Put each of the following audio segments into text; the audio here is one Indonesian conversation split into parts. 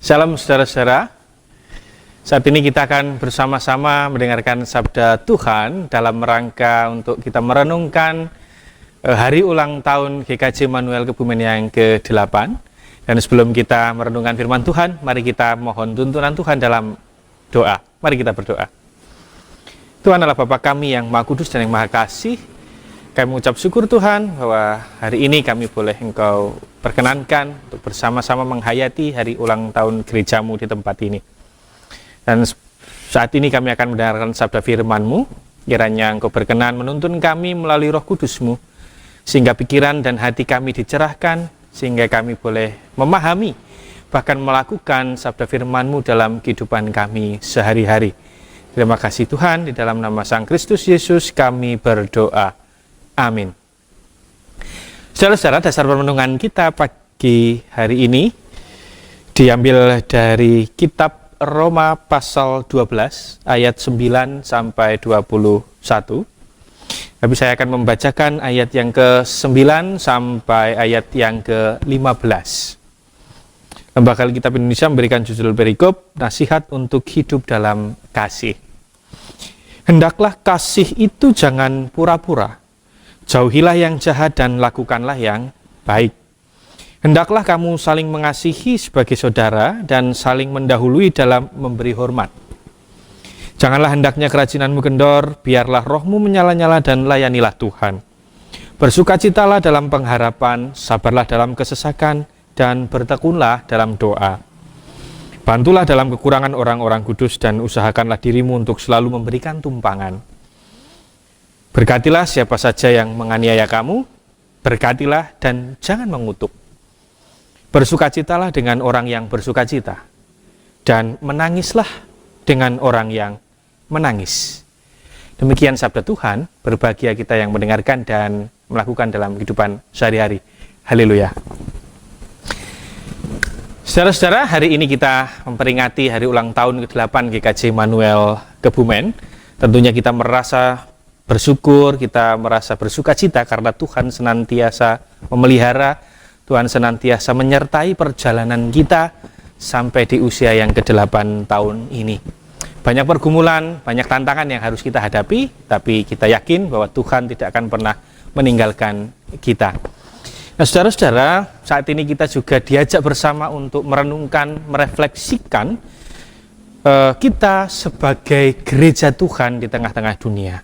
Shalom saudara-saudara. Saat ini kita akan bersama-sama mendengarkan sabda Tuhan dalam rangka untuk kita merenungkan hari ulang tahun GKJ Immanuel Kebumen yang ke-8. Dan sebelum kita merenungkan firman Tuhan, mari kita mohon tuntunan Tuhan dalam doa. Mari kita berdoa. Tuhan adalah Bapa kami yang Maha Kudus dan yang Maha Kasih. Kami mengucap syukur Tuhan bahwa hari ini kami boleh Engkau perkenankan untuk bersama-sama menghayati hari ulang tahun gerejamu di tempat ini. Dan saat ini kami akan mendengarkan sabda firman-Mu. Kiranya Engkau berkenan menuntun kami melalui Roh Kudus-Mu, sehingga pikiran dan hati kami dicerahkan, sehingga kami boleh memahami, bahkan melakukan sabda firman-Mu dalam kehidupan kami sehari-hari. Terima kasih Tuhan, di dalam nama Sang Kristus Yesus kami berdoa. Amin. Saudara-saudara, dasar renungan kita pagi hari ini diambil dari kitab Roma pasal 12 ayat 9 sampai 21. Tapi saya akan membacakan ayat yang ke-9 sampai ayat yang ke-15. Lembaga Alkitab Indonesia memberikan judul perikop nasihat untuk hidup dalam kasih. Hendaklah kasih itu jangan pura-pura. Jauhilah yang jahat dan lakukanlah yang baik. Hendaklah kamu saling mengasihi sebagai saudara dan saling mendahului dalam memberi hormat. Janganlah hendaknya kerajinanmu kendor, biarlah rohmu menyala-nyala dan layanilah Tuhan. Bersukacitalah dalam pengharapan, sabarlah dalam kesesakan, dan bertekunlah dalam doa. Bantulah dalam kekurangan orang-orang kudus dan usahakanlah dirimu untuk selalu memberikan tumpangan. Berkatilah siapa saja yang menganiaya kamu, berkatilah dan jangan mengutuk. Bersukacitalah dengan orang yang bersukacita, dan menangislah dengan orang yang menangis. Demikian sabda Tuhan, berbahagia kita yang mendengarkan dan melakukan dalam kehidupan sehari-hari. Haleluya. Saudara-saudara, hari ini kita memperingati hari ulang tahun ke-8 GKJ Immanuel Kebumen. Tentunya kita merasa bersyukur, kita merasa bersukacita karena Tuhan senantiasa memelihara, Tuhan senantiasa menyertai perjalanan kita sampai di usia yang ke-8 tahun ini. Banyak pergumulan, banyak tantangan yang harus kita hadapi, tapi kita yakin bahwa Tuhan tidak akan pernah meninggalkan kita. Nah, saudara-saudara, saat ini kita juga diajak bersama untuk merenungkan, merefleksikan kita sebagai gereja Tuhan di tengah-tengah dunia.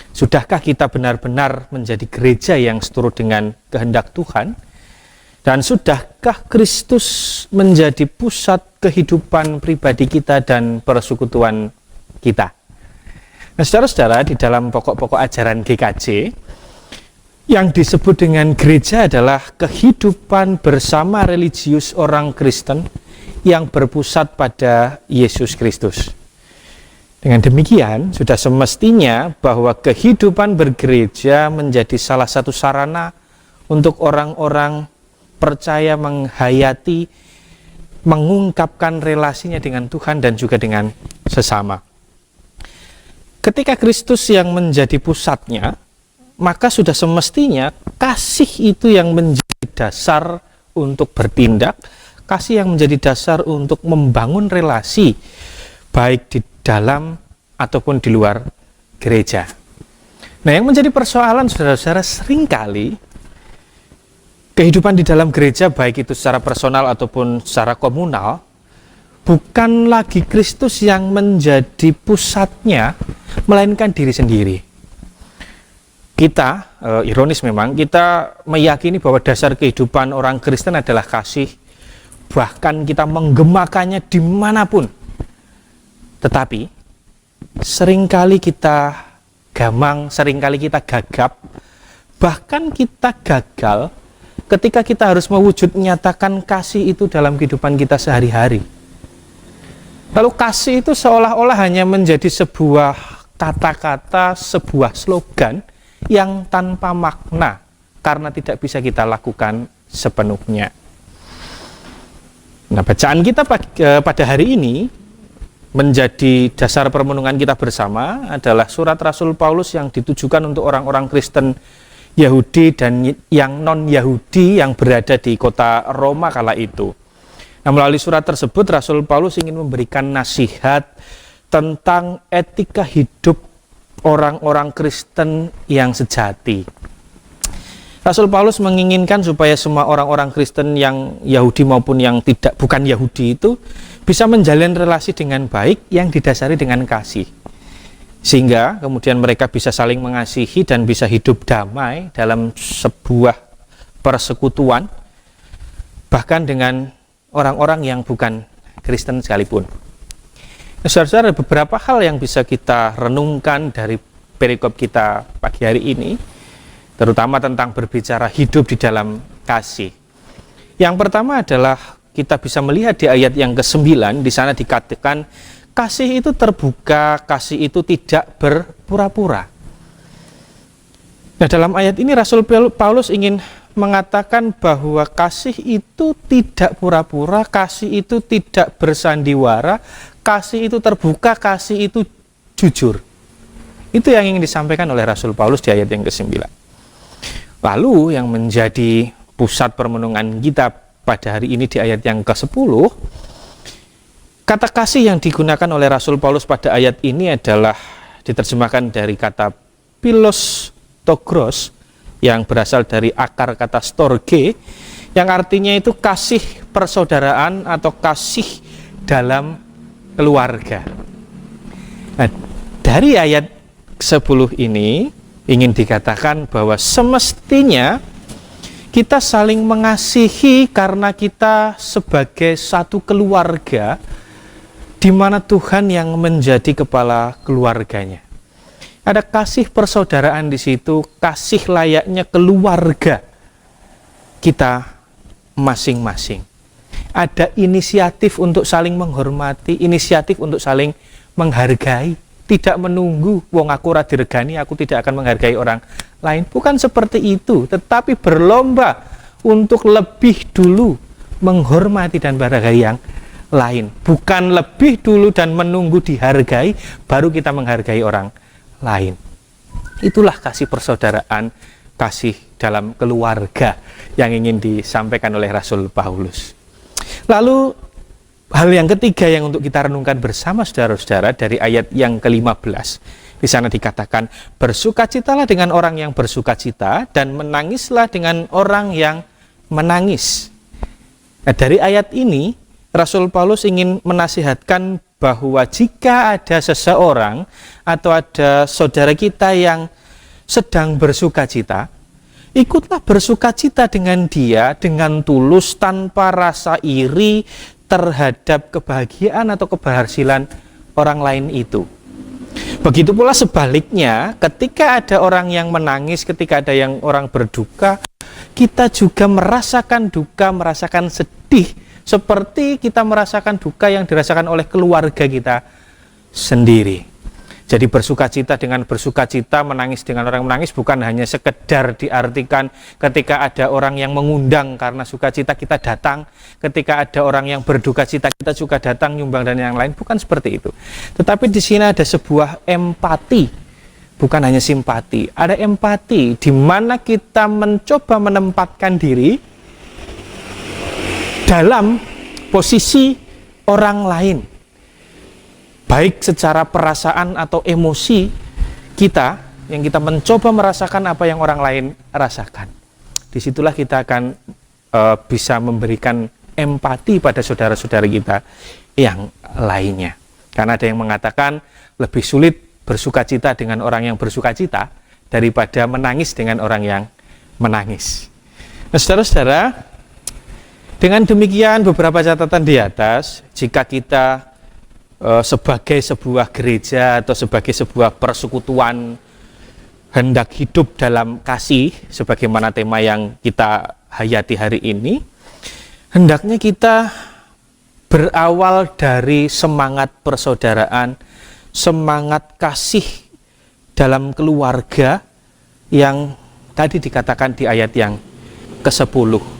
Sudahkah kita benar-benar menjadi gereja yang seturut dengan kehendak Tuhan? Dan sudahkah Kristus menjadi pusat kehidupan pribadi kita dan persekutuan kita? Nah, saudara-saudara, di dalam pokok-pokok ajaran GKJ, yang disebut dengan gereja adalah kehidupan bersama religius orang Kristen yang berpusat pada Yesus Kristus. Dengan demikian, sudah semestinya bahwa kehidupan bergereja menjadi salah satu sarana untuk orang-orang percaya menghayati, mengungkapkan relasinya dengan Tuhan dan juga dengan sesama. Ketika Kristus yang menjadi pusatnya, maka sudah semestinya kasih itu yang menjadi dasar untuk bertindak, kasih yang menjadi dasar untuk membangun relasi, baik di dalam ataupun di luar gereja. Nah, yang menjadi persoalan saudara-saudara, seringkali kehidupan di dalam gereja, baik itu secara personal ataupun secara komunal, bukan lagi Kristus yang menjadi pusatnya, melainkan diri sendiri. Kita, ironis memang, kita meyakini bahwa dasar kehidupan orang Kristen adalah kasih, bahkan kita menggemakannya dimanapun. Tetapi seringkali kita gamang, seringkali kita gagap, bahkan kita gagal ketika kita harus mewujud nyatakan kasih itu dalam kehidupan kita sehari-hari. Lalu kasih itu seolah-olah hanya menjadi sebuah kata-kata, sebuah slogan yang tanpa makna karena tidak bisa kita lakukan sepenuhnya. Nah, bacaan kita pada hari ini menjadi dasar permenungan kita bersama adalah surat Rasul Paulus yang ditujukan untuk orang-orang Kristen Yahudi dan yang non-Yahudi yang berada di kota Roma kala itu. Nah, melalui surat tersebut Rasul Paulus ingin memberikan nasihat tentang etika hidup orang-orang Kristen yang sejati. Rasul Paulus menginginkan supaya semua orang-orang Kristen yang Yahudi maupun yang bukan Yahudi itu bisa menjalin relasi dengan baik yang didasari dengan kasih. Sehingga kemudian mereka bisa saling mengasihi dan bisa hidup damai dalam sebuah persekutuan, bahkan dengan orang-orang yang bukan Kristen sekalipun. Saudara-saudara, ada beberapa hal yang bisa kita renungkan dari perikop kita pagi hari ini, terutama tentang berbicara hidup di dalam kasih. Yang pertama adalah kita bisa melihat di ayat yang ke-9, di sana dikatakan kasih itu terbuka, kasih itu tidak berpura-pura. Nah, dalam ayat ini Rasul Paulus ingin mengatakan bahwa kasih itu tidak pura-pura, kasih itu tidak bersandiwara, kasih itu terbuka, kasih itu jujur. Itu yang ingin disampaikan oleh Rasul Paulus di ayat yang ke-9. Lalu yang menjadi pusat permenungan kita pada hari ini di ayat yang ke-10, kata kasih yang digunakan oleh Rasul Paulus pada ayat ini adalah diterjemahkan dari kata philos togros, yang berasal dari akar kata storge, yang artinya itu kasih persaudaraan atau kasih dalam keluarga. Nah, dari ayat 10 ini ingin dikatakan bahwa semestinya kita saling mengasihi karena kita sebagai satu keluarga di mana Tuhan yang menjadi kepala keluarganya. Ada kasih persaudaraan di situ, kasih layaknya keluarga kita masing-masing. Ada inisiatif untuk saling menghormati, inisiatif untuk saling menghargai, tidak menunggu wong aku ora diregani, aku tidak akan menghargai orang lain. Bukan seperti itu, tetapi berlomba untuk lebih dulu menghormati dan menghargai yang lain. Bukan lebih dulu dan menunggu dihargai, baru kita menghargai orang lain. Itulah kasih persaudaraan, kasih dalam keluarga yang ingin disampaikan oleh Rasul Paulus. Lalu hal yang ketiga yang untuk kita renungkan bersama saudara-saudara dari ayat yang ke-15. Di sana dikatakan, bersukacitalah dengan orang yang bersukacita dan menangislah dengan orang yang menangis. Nah, dari ayat ini Rasul Paulus ingin menasihatkan bahwa jika ada seseorang atau ada saudara kita yang sedang bersukacita, ikutlah bersukacita dengan dia dengan tulus tanpa rasa iri terhadap kebahagiaan atau keberhasilan orang lain itu. Begitu pula sebaliknya, ketika ada orang yang menangis, ketika ada yang orang berduka, kita juga merasakan duka, merasakan sedih, seperti kita merasakan duka yang dirasakan oleh keluarga kita sendiri. Jadi bersukacita dengan bersukacita, menangis dengan orang menangis bukan hanya sekedar diartikan ketika ada orang yang mengundang karena sukacita kita datang, ketika ada orang yang berduka cita kita juga datang nyumbang dan yang lain, bukan seperti itu. Tetapi di sini ada sebuah empati, bukan hanya simpati. Ada empati di mana kita mencoba menempatkan diri dalam posisi orang lain, baik secara perasaan atau emosi kita, yang kita mencoba merasakan apa yang orang lain rasakan. Disitulah kita akan bisa memberikan empati pada saudara-saudara kita yang lainnya. Karena ada yang mengatakan lebih sulit bersukacita dengan orang yang bersukacita daripada menangis dengan orang yang menangis. Nah, saudara-saudara, dengan demikian beberapa catatan di atas, jika kita sebagai sebuah gereja atau sebagai sebuah persekutuan hendak hidup dalam kasih, sebagaimana tema yang kita hayati hari ini, hendaknya kita berawal dari semangat persaudaraan, semangat kasih dalam keluarga yang tadi dikatakan di ayat yang ke-10.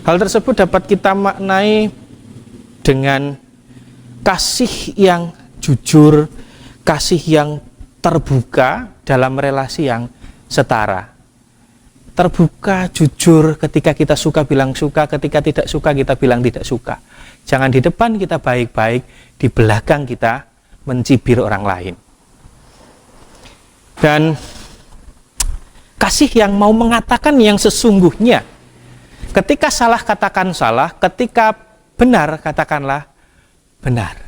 Hal tersebut dapat kita maknai dengan kasih yang jujur, kasih yang terbuka dalam relasi yang setara. terbuka, jujur. Ketika kita suka bilang suka, ketika tidak suka kita bilang tidak suka. Jangan di depan kita baik-baik, di belakang kita mencibir orang lain. Dan kasih yang mau mengatakan yang sesungguhnya. Ketika salah katakan salah, ketika benar katakanlah benar.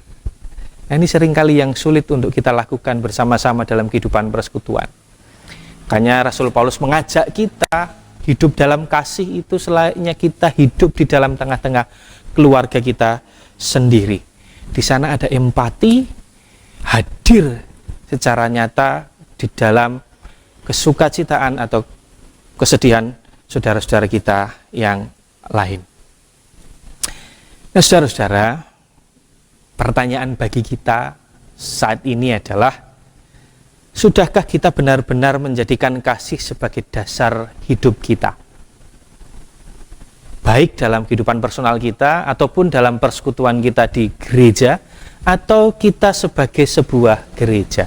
Nah, ini seringkali yang sulit untuk kita lakukan bersama-sama dalam kehidupan persekutuan. Makanya Rasul Paulus mengajak kita hidup dalam kasih itu selayaknya kita hidup di dalam tengah-tengah keluarga kita sendiri. Di sana ada empati, hadir secara nyata di dalam kesukacitaan atau kesedihan saudara-saudara kita yang lain. Nah, saudara-saudara, pertanyaan bagi kita saat ini adalah, sudahkah kita benar-benar menjadikan kasih sebagai dasar hidup kita? Baik dalam kehidupan personal kita, ataupun dalam persekutuan kita di gereja, atau kita sebagai sebuah gereja.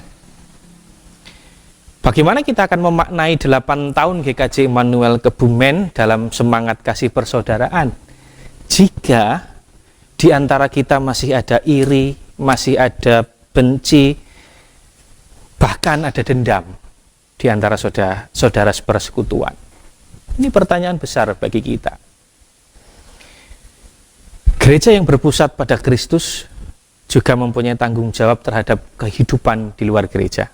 Bagaimana kita akan memaknai 8 tahun GKJ Immanuel Kebumen dalam semangat kasih persaudaraan? Jika di antara kita masih ada iri, masih ada benci, bahkan ada dendam di antara saudara sepersekutuan. Ini pertanyaan besar bagi kita. Gereja yang berpusat pada Kristus juga mempunyai tanggung jawab terhadap kehidupan di luar gereja.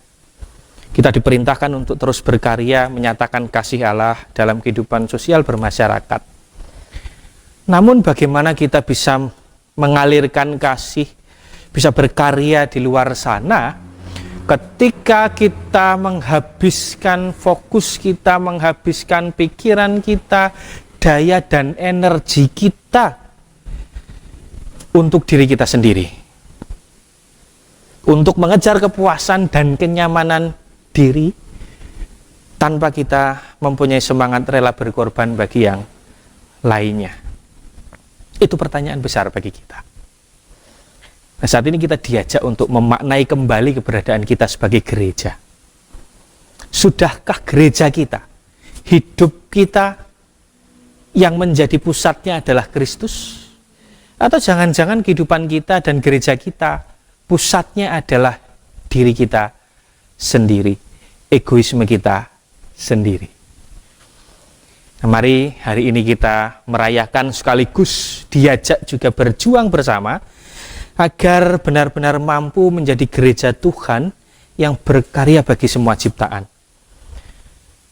Kita diperintahkan untuk terus berkarya menyatakan kasih Allah dalam kehidupan sosial bermasyarakat. Namun bagaimana kita bisa mengalirkan kasih, bisa berkarya di luar sana, ketika kita menghabiskan fokus kita, menghabiskan pikiran kita, daya dan energi kita untuk diri kita sendiri, untuk mengejar kepuasan dan kenyamanan diri, tanpa kita mempunyai semangat rela berkorban bagi yang lainnya. Itu pertanyaan besar bagi kita. Nah, saat ini kita diajak untuk memaknai kembali keberadaan kita sebagai gereja. Sudahkah gereja kita, hidup kita yang menjadi pusatnya adalah Kristus? Atau jangan-jangan kehidupan kita dan gereja kita pusatnya adalah diri kita sendiri, egoisme kita sendiri? Nah, mari hari ini kita merayakan sekaligus diajak juga berjuang bersama agar benar-benar mampu menjadi gereja Tuhan yang berkarya bagi semua ciptaan.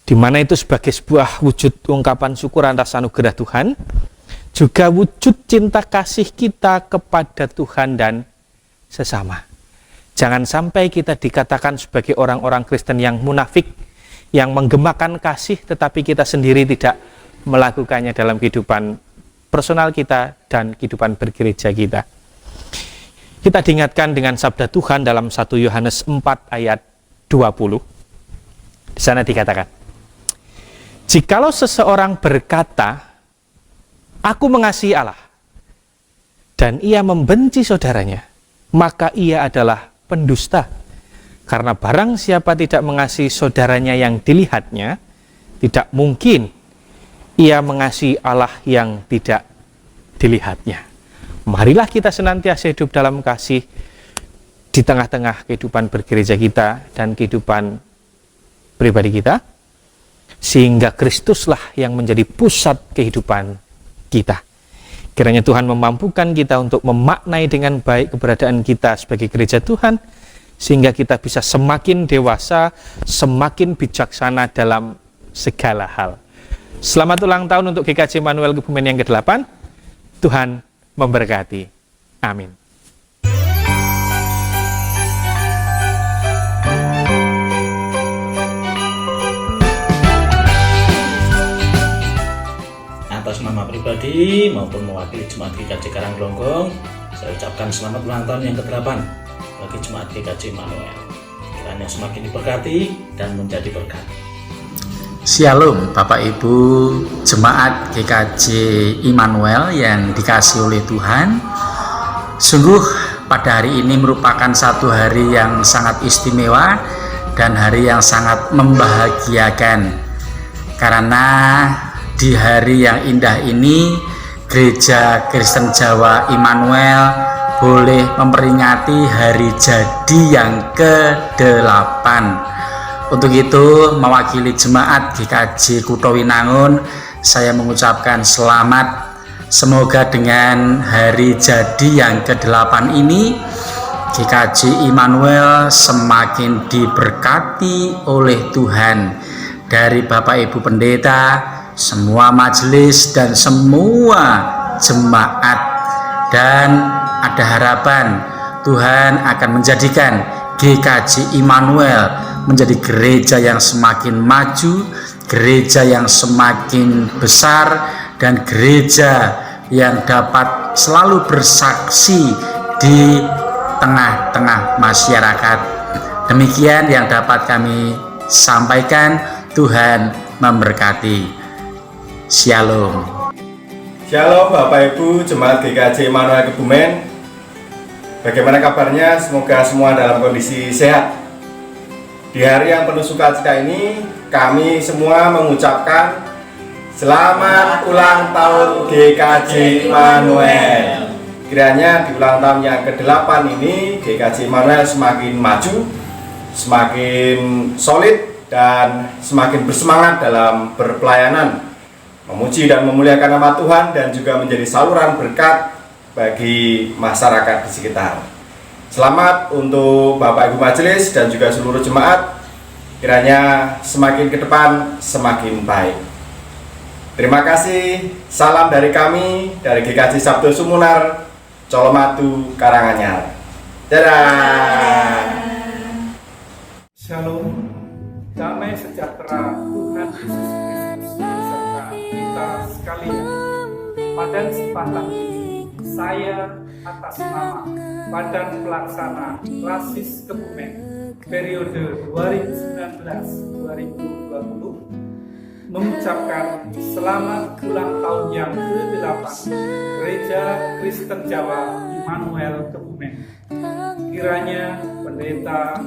Di mana itu sebagai sebuah wujud ungkapan syukur atas anugerah Tuhan, juga wujud cinta kasih kita kepada Tuhan dan sesama. Jangan sampai kita dikatakan sebagai orang-orang Kristen yang munafik, yang menggemakan kasih tetapi kita sendiri tidak melakukannya dalam kehidupan personal kita dan kehidupan bergereja kita. Kita diingatkan dengan sabda Tuhan dalam 1 Yohanes 4 ayat 20. Di sana dikatakan, jikalau seseorang berkata, aku mengasihi Allah, dan ia membenci saudaranya, maka ia adalah pendusta. Karena barang siapa tidak mengasihi saudaranya yang dilihatnya, tidak mungkin ia mengasihi Allah yang tidak dilihatnya. Marilah kita senantiasa hidup dalam kasih di tengah-tengah kehidupan bergereja kita dan kehidupan pribadi kita, sehingga Kristuslah yang menjadi pusat kehidupan kita. Kiranya Tuhan memampukan kita untuk memaknai dengan baik keberadaan kita sebagai gereja Tuhan, sehingga kita bisa semakin dewasa, semakin bijaksana dalam segala hal. Selamat ulang tahun untuk GKJ Immanuel Kebumen yang ke-8. Tuhan memberkati. Amin. Atas nama pribadi maupun mewakili Jemaat GKJ Karangglonggong, saya ucapkan selamat ulang tahun yang ke-8 bagi Jemaat GKJ Immanuel. Kiranya semakin diberkati dan menjadi berkat. Shalom Bapak Ibu Jemaat GKJ Immanuel yang dikasihi oleh Tuhan. Sungguh pada hari ini merupakan satu hari yang sangat istimewa dan hari yang sangat membahagiakan, karena di hari yang indah ini Gereja Kristen Jawa Immanuel boleh memperingati hari jadi yang ke-8. Untuk itu, mewakili jemaat GKJ Kutha Winangun, saya mengucapkan selamat. Semoga dengan hari jadi yang ke-8 ini GKJ Immanuel semakin diberkati oleh Tuhan, dari Bapak Ibu Pendeta, semua majelis, dan semua jemaat. Dan ada harapan Tuhan akan menjadikan GKJ Immanuel menjadi gereja yang semakin maju, gereja yang semakin besar, dan gereja yang dapat selalu bersaksi di tengah-tengah masyarakat. Demikian yang dapat kami sampaikan. Tuhan memberkati. Shalom. Shalom Bapak Ibu Jemaat GKJ Immanuel Kebumen. Bagaimana kabarnya? Semoga semua dalam kondisi sehat. Di hari yang penuh sukacita ini, kami semua mengucapkan selamat ulang tahun GKJ Immanuel. Kiranya di ulang tahun yang ke-8 ini GKJ Immanuel semakin maju, semakin solid, dan semakin bersemangat dalam berpelayanan, memuji dan memuliakan nama Tuhan, dan juga menjadi saluran berkat bagi masyarakat di sekitar. Selamat untuk Bapak Ibu Majelis dan juga seluruh jemaat. Kiranya semakin ke depan semakin baik. Terima kasih. Salam dari kami, dari GKJ Sabdo Sumunar, Colomadu, Karanganyar. Dadah. Shalom. Damai sejahtera Tuhan Yesus Kristus beserta kita sekalian. Pada kesempatan ini, saya atas nama Badan Pelaksana Klasis Kebumen periode 2019-2020 mengucapkan selamat ulang tahun yang ke-8 Gereja Kristen Jawa Immanuel Kebumen. Kiranya pendeta,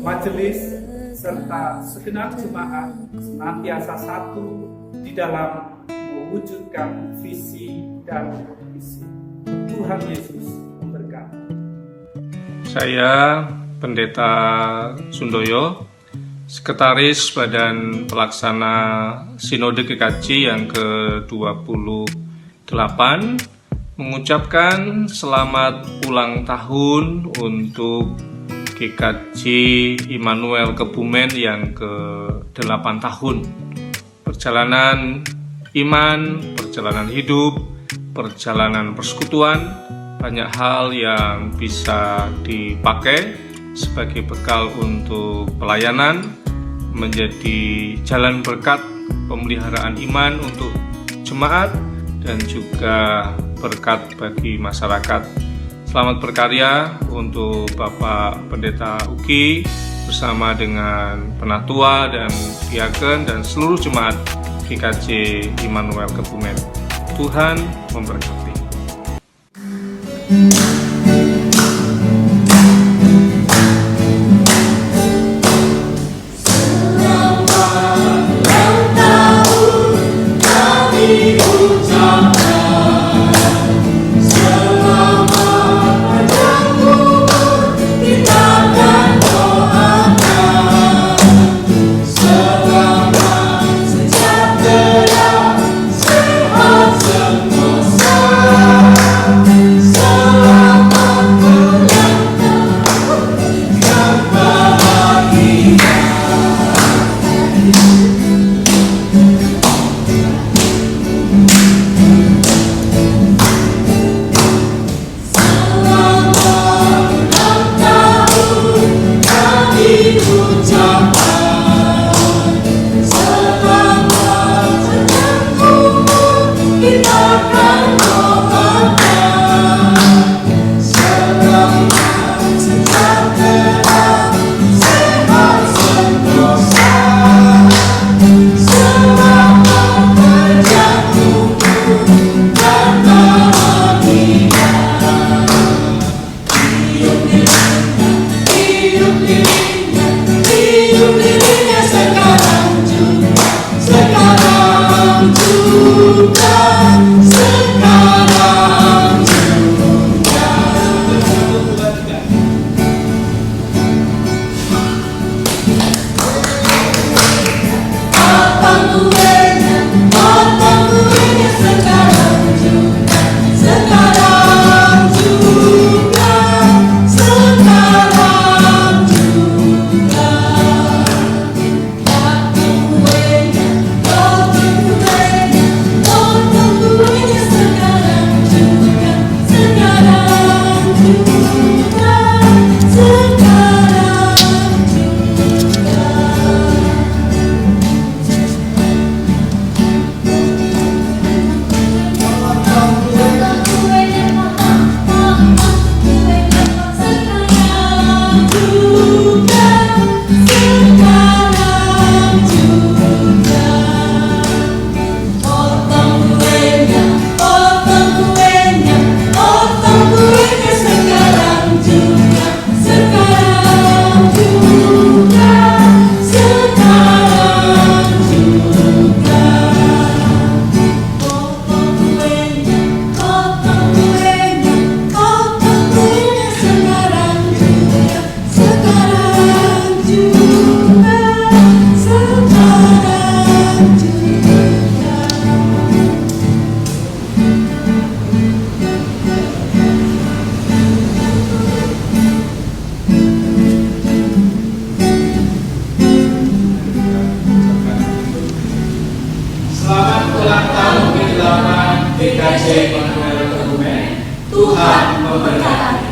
majelis, serta segenap jemaat senantiasa satu di dalam mewujudkan visi dan misi. Tuhan Yesus memberkati. Saya Pendeta Sundoyo, Sekretaris Badan Pelaksana Sinode GKJ yang ke-28, mengucapkan selamat ulang tahun untuk GKJ Immanuel Kebumen yang ke-8 tahun. Perjalanan iman, perjalanan hidup, perjalanan persekutuan, banyak hal yang bisa dipakai sebagai bekal untuk pelayanan, menjadi jalan berkat pemeliharaan iman untuk jemaat, dan juga berkat bagi masyarakat. Selamat berkarya untuk Bapak Pendeta Uki bersama dengan Penatua dan Diaken dan seluruh jemaat GKJ Immanuel Kebumen. Tuhan memberkati. Selamat GKJ Immanuel Kebumen. Tuhan memberkati.